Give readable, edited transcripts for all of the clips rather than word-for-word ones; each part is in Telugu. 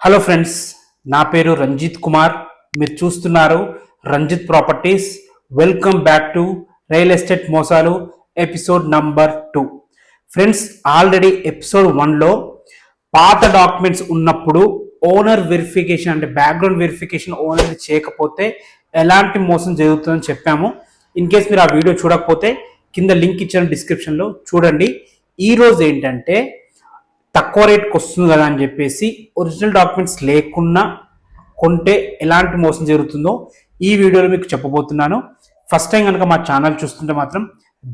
హలో ఫ్రెండ్స్, నా పేరు రంజిత్ కుమార్. మీరు చూస్తున్నారు Ranjith Properties. Welcome back to real estate మోసాలు episode number 2. Friends, already episode 1లో పాత డాక్యుమెంట్స్ ఉన్నప్పుడు ఓనర్ వెరిఫికేషన్ అంటే బ్యాక్గ్రౌండ్ వెరిఫికేషన్ ఓనర్ చేయకపోతే ఎలాంటి మోసం జరుగుతుందని చెప్పాము. ఇన్ కేస్ మీరు ఆ వీడియో చూడకపోతే కింద లింక్ ఇచ్చాను డిస్క్రిప్షన్లో, చూడండి. ఈరోజు ఏంటంటే తక్కువ రేట్కి వస్తుంది కదా అని చెప్పేసి ఒరిజినల్ డాక్యుమెంట్స్ లేకుండా కొంటే ఎలాంటి మోసం జరుగుతుందో ఈ వీడియోలో మీకు చెప్పబోతున్నాను. ఫస్ట్ టైం కనుక మా ఛానల్ చూస్తుంటే మాత్రం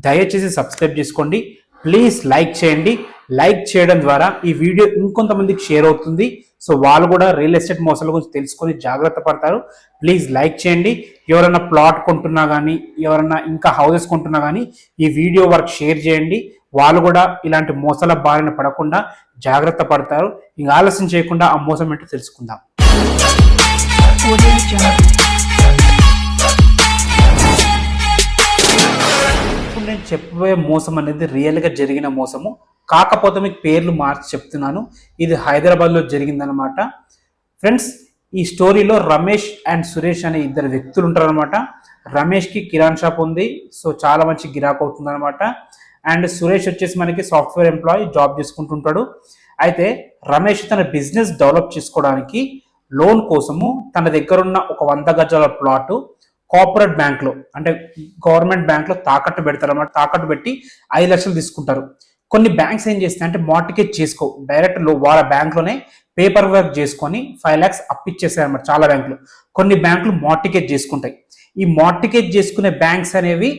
దయచేసి సబ్స్క్రైబ్ చేసుకోండి. ప్లీజ్ లైక్ చేయండి. లైక్ చేయడం ద్వారా ఈ వీడియో ఇంకొంతమందికి షేర్ అవుతుంది. సో వాళ్ళు కూడా రియల్ ఎస్టేట్ మోసాల గురించి తెలుసుకొని జాగ్రత్త పడతారు. ప్లీజ్ లైక్ చేయండి. ఎవరైనా ప్లాట్ కొంటున్నా కానీ, ఎవరైనా ఇంకా హౌసెస్ కొంటున్నా కానీ ఈ వీడియో వరకు షేర్ చేయండి. వాళ్ళు కూడా ఇలాంటి మోసాల బారిన పడకుండా జాగ్రత్త పడతారు. ఇంకా ఆలస్యం చేయకుండా ఆ మోసం ఏంటో తెలుసుకుందాం. ఇప్పుడు నేను చెప్పబోయే మోసం అనేది రియల్గా జరిగిన మోసము, కాకపోతే మీకు పేర్లు మార్చి చెప్తున్నాను. ఇది హైదరాబాద్లో జరిగిందనమాట. ఫ్రెండ్స్, ఈ స్టోరీలో రమేష్ అండ్ సురేష్ అనే ఇద్దరు వ్యక్తులు ఉంటారనమాట. రమేష్కి కిరాణ్ షాప్ ఉంది, సో చాలా మంచి గిరాక్ అవుతుంది అనమాట. అండ్ సురేష్ వచ్చేసి మనకి సాఫ్ట్వేర్ ఎంప్లాయీ, జాబ్ చేసుకుంటుంటాడు. అయితే రమేష్ తన బిజినెస్ డెవలప్ చేసుకోవడానికి లోన్ కోసము తన దగ్గర ఉన్న ఒక 100 గజాల ప్లాట్ కోఆపరేట్ బ్యాంక్లో అంటే గవర్నమెంట్ బ్యాంక్లో తాకట్టు పెడతారు అనమాట. తాకట్టు పెట్టి 5 లక్షలు తీసుకుంటారు. కొన్ని బ్యాంక్స్ ఏం చేస్తాయి అంటే మార్టిగేజ్ చేసుకో, డైరెక్ట్ వాళ్ళ బ్యాంక్లోనే పేపర్ వర్క్ చేసుకొని 5 lakhs అప్పిచ్చేసాయి అనమాట. చాలా బ్యాంకులు, కొన్ని బ్యాంకులు మార్టిగేజ్ చేసుకుంటాయి. ఈ మార్టిగేజ్ చేసుకునే బ్యాంక్స్ అనేవి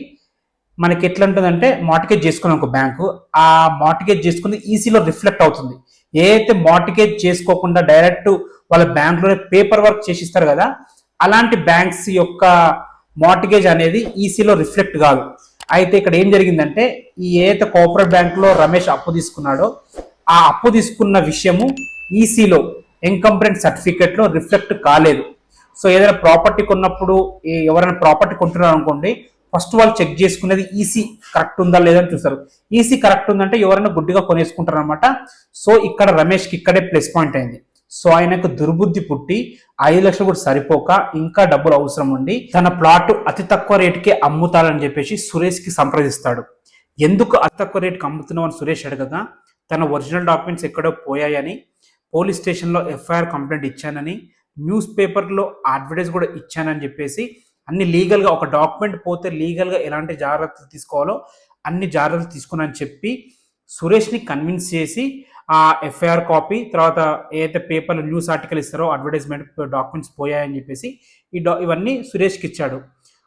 మనకి ఎట్లా ఉంటుందంటే, మార్టిగేజ్ చేసుకున్న ఒక బ్యాంకు ఆ మార్టిగేజ్ చేసుకుని ఈసీలో రిఫ్లెక్ట్ అవుతుంది. ఏదైతే మార్టిగేజ్ చేసుకోకుండా డైరెక్ట్ వాళ్ళ బ్యాంకులోనే పేపర్ వర్క్ చేసిస్తారు కదా, అలాంటి బ్యాంక్స్ యొక్క మార్టిగేజ్ అనేది ఈసీలో రిఫ్లెక్ట్ కాదు. అయితే ఇక్కడ ఏం జరిగిందంటే, ఈ ఏదైతే కోఆపరేటివ్ బ్యాంకులో రమేష్ అప్పు తీసుకున్నాడో ఆ అప్పు తీసుకున్న విషయము ఈసీలో ఇన్కంప్లెంట్ సర్టిఫికేట్లో రిఫ్లెక్ట్ కాలేదు. సో ఏదైనా ప్రాపర్టీ కొన్నప్పుడు, ఎవరైనా ప్రాపర్టీ కొంటున్నారు అనుకోండి, ఫస్ట్ వాళ్ళు చెక్ చేసుకునేది ఈసీ కరెక్ట్ ఉందా లేదని చూస్తారు. ఈసీ కరెక్ట్ ఉందంటే ఎవరైనా గుడ్డిగా కొనేసుకుంటారు అనమాట. సో ఇక్కడ రమేష్కి ఇక్కడే ప్లస్ పాయింట్ అయింది. సో ఆయనకు దుర్బుద్ధి పుట్టి 5 లక్షలు కూడా సరిపోక ఇంకా డబ్బులు అవసరం ఉండి తన ప్లాట్ అతి తక్కువ రేటుకే అమ్ముతాడని చెప్పేసి సురేష్కి సంప్రదిస్తాడు. ఎందుకు అతి తక్కువ రేటుకి అమ్ముతున్నామని సురేష్ అడగగా, తన ఒరిజినల్ డాక్యుమెంట్స్ ఎక్కడో పోయాయని, పోలీస్ స్టేషన్లో ఎఫ్ఐఆర్ కంప్లైంట్ ఇచ్చానని, న్యూస్ పేపర్లో అడ్వర్టైజ్ కూడా ఇచ్చానని చెప్పేసి అన్ని లీగల్గా, ఒక డాక్యుమెంట్ పోతే లీగల్గా ఎలాంటి జాగ్రత్తలు తీసుకోవాలో అన్ని జాగ్రత్తలు తీసుకున్నానని చెప్పి సురేష్ని కన్విన్స్ చేసి ఆ ఎఫ్ఐఆర్ కాపీ, తర్వాత ఏదైతే పేపర్లో న్యూస్ ఆర్టికల్ ఇస్తారో అడ్వర్టైజ్మెంట్ డాక్యుమెంట్స్ పోయాయని చెప్పేసి ఇవన్నీ సురేష్కి ఇచ్చాడు.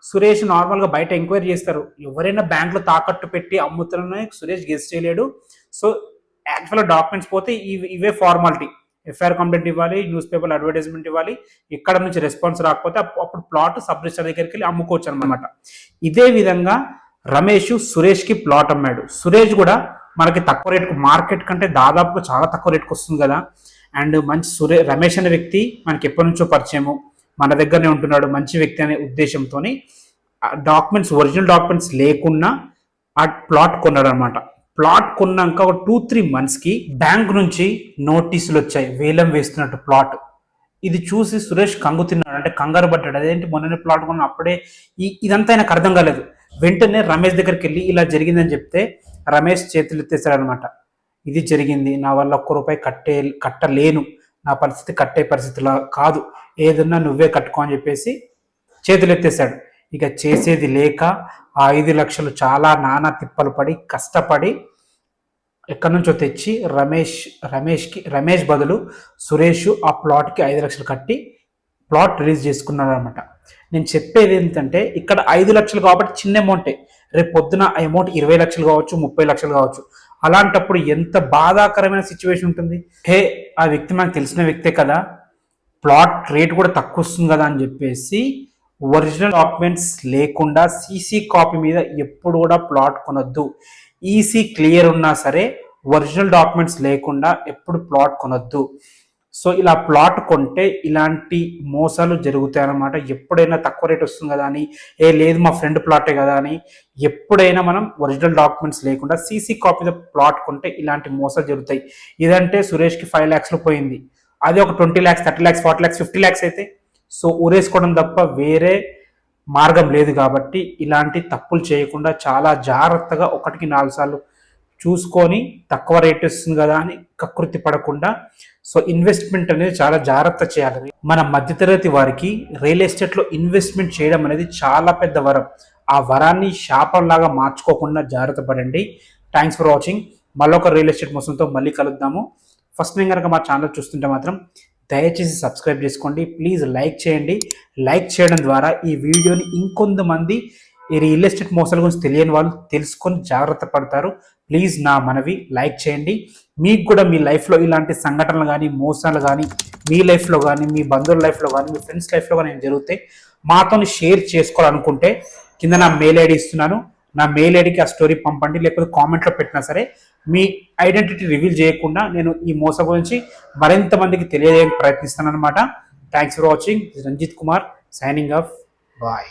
సురేష్ నార్మల్గా బయట ఎంక్వైరీ చేస్తారు, ఎవరైనా బ్యాంకులో తాకట్టు పెట్టి అమ్ముతున్నారని సురేష్ గెస్ చేయలేడు. సో యాక్చువల్గా డాక్యుమెంట్స్ పోతే ఇవే ఫార్మాలిటీ, ఎఫ్ఐఆర్ కంప్లైంట్ ఇవ్వాలి, న్యూస్ పేపర్లో అడ్వర్టైజ్మెంట్ ఇవ్వాలి, ఇక్కడ నుంచి రెస్పాన్స్ రాకపోతే అప్పుడు ప్లాట్ సబ్ రిజిస్టర్ దగ్గరికి వెళ్ళి అమ్ముకోవచ్చు అనమాట. ఇదే విధంగా రమేష్ సురేష్కి ప్లాట్ అమ్మాడు. సురేష్ కూడా మనకి తక్కువ రేటుకు, మార్కెట్ కంటే దాదాపుగా చాలా తక్కువ రేటుకు వస్తుంది కదా. అండ్ మంచి రమేష్ అనే వ్యక్తి మనకి ఎప్పటి నుంచో పరిచయము, మన దగ్గరనే ఉంటున్నాడు, మంచి వ్యక్తి అనే ఉద్దేశంతో డాక్యుమెంట్స్, ఒరిజినల్ డాక్యుమెంట్స్ లేకుండా ఆ ప్లాట్ కొన్నాడు అనమాట. ప్లాట్ కొన్నాక ఒక 2-3 monthsకి బ్యాంక్ నుంచి నోటీసులు వచ్చాయి, వేలం వేస్తున్నట్టు ప్లాట్. ఇది చూసి సురేష్ కంగు తిన్నాడు, అంటే కంగారు పడ్డాడు. అదేంటి మొన్ననే ప్లాట్ కొన్నా, అప్పుడే ఇదంతా ఆయనకు అర్థం కాలేదు. వెంటనే రమేష్ దగ్గరికి వెళ్ళి ఇలా జరిగిందని చెప్తే రమేష్ చేతులు ఎత్తేసాడు అనమాట. ఇది జరిగింది, నా వల్ల ₹1 కట్టలేను, నా పరిస్థితి కట్టే పరిస్థితిలా కాదు, ఏదన్నా నువ్వే కట్టుకో అని చెప్పేసి చేతులు ఎత్తేసాడు. ఇక చేసేది లేక ఆ 5 లక్షలు చాలా నానా తిప్పలు పడి కష్టపడి ఎక్కడి నుంచో తెచ్చి రమేష్ బదులు సురేష్ ఆ ప్లాట్కి 5 లక్షలు కట్టి ప్లాట్ రిలీజ్ చేసుకున్నాడు అనమాట. నేను చెప్పేది ఏంటంటే, ఇక్కడ 5 లక్షలు కాబట్టి చిన్న అమౌంటే, రేపు పొద్దున ఆ అమౌంట్ 20 లక్షలు కావచ్చు, 30 లక్షలు కావచ్చు. అలాంటప్పుడు ఎంత బాధాకరమైన సిచ్యువేషన్ ఉంటుంది. ఆ వ్యక్తి మనకు తెలిసిన వ్యక్తే కదా, ప్లాట్ రేట్ కూడా తక్కువ వస్తుంది కదా అని చెప్పేసి ఒరిజినల్ డాక్యుమెంట్స్ లేకుండా సీసీ కాపీ మీద ఎప్పుడు కూడా ప్లాట్ కొనొద్దు. ఈసీ క్లియర్ ఉన్నా సరే ఒరిజినల్ డాక్యుమెంట్స్ లేకుండా ఎప్పుడు ప్లాట్ కొనొద్దు. సో ఇలా ప్లాట్ కొంటే ఇలాంటి మోసాలు జరుగుతాయి అన్నమాట. ఎప్పుడైనా తక్కువ రేట్ వస్తుంది కదా అని, లేదు మా ఫ్రెండ్ ప్లాటే కదా అని, ఎప్పుడైనా మనం ఒరిజినల్ డాక్యుమెంట్స్ లేకుండా సీసీ కాపీతో ప్లాట్ కొంటే ఇలాంటి మోసాలు జరుగుతాయి. ఇదంటే సురేష్కి 5 lakhs పోయింది. అది ఒక 20 lakhs 30 lakhs 40 lakhs 50 lakhs అయితే సో ఊరేసుకోవడం తప్ప వేరే మార్గం లేదు. కాబట్టి ఇలాంటి తప్పులు చేయకుండా చాలా జాగ్రత్తగా 1కి 4 సార్లు చూసుకొని తక్కువ రేట్ వస్తుంది కదా అని కకృతి పడకుండా సో ఇన్వెస్ట్మెంట్ అనేది చాలా జాగ్రత్త చేయాలి. మన మధ్యతరగతి వారికి రియల్ ఎస్టేట్లో ఇన్వెస్ట్మెంట్ చేయడం అనేది చాలా పెద్ద వరం. ఆ వరాన్ని శాపంలాగా మార్చుకోకుండా జాగ్రత్త పడండి. Thanks for watching. మళ్ళొక రియల్ ఎస్టేట్ మోసంతో మళ్ళీ కలుద్దాము. ఫస్ట్ నేను కనుక మా ఛానల్ చూస్తుంటే మాత్రం దయచేసి సబ్స్క్రైబ్ చేసుకోండి. ప్లీజ్ లైక్ చేయండి. లైక్ చేయడం ద్వారా ఈ వీడియోని ఇంకొంతమంది ఈ రియల్ ఎస్టేట్ మోసాల గురించి తెలియని వాళ్ళు తెలుసుకొని జాగ్రత్త పడతారు. ప్లీజ్ నా మనవి లైక్ చేయండి. మీకు కూడా మీ లైఫ్లో ఇలాంటి సంఘటనలు కానీ మోసాలు కానీ మీ లైఫ్లో కానీ మీ బంధువుల లైఫ్లో కానీ మీ ఫ్రెండ్స్ లైఫ్లో కానీ జరిగితే మాతో షేర్ చేసుకోవాలనుకుంటే కింద నా మెయిల్ ఐడి ఇస్తున్నాను. నా మెయిల్ ఐడికి ఆ స్టోరీ పంపండి. లేకపోతే కామెంట్లో పెట్టినా సరే మీ ఐడెంటిటీ రివీల్ చేయకుండా నేను ఈ మోసం గురించి మరింత మందికి తెలియజేయడానికి ప్రయత్నిస్తాను అనమాట. Thanks for watching. Ranjith Kumar signing off. Bye.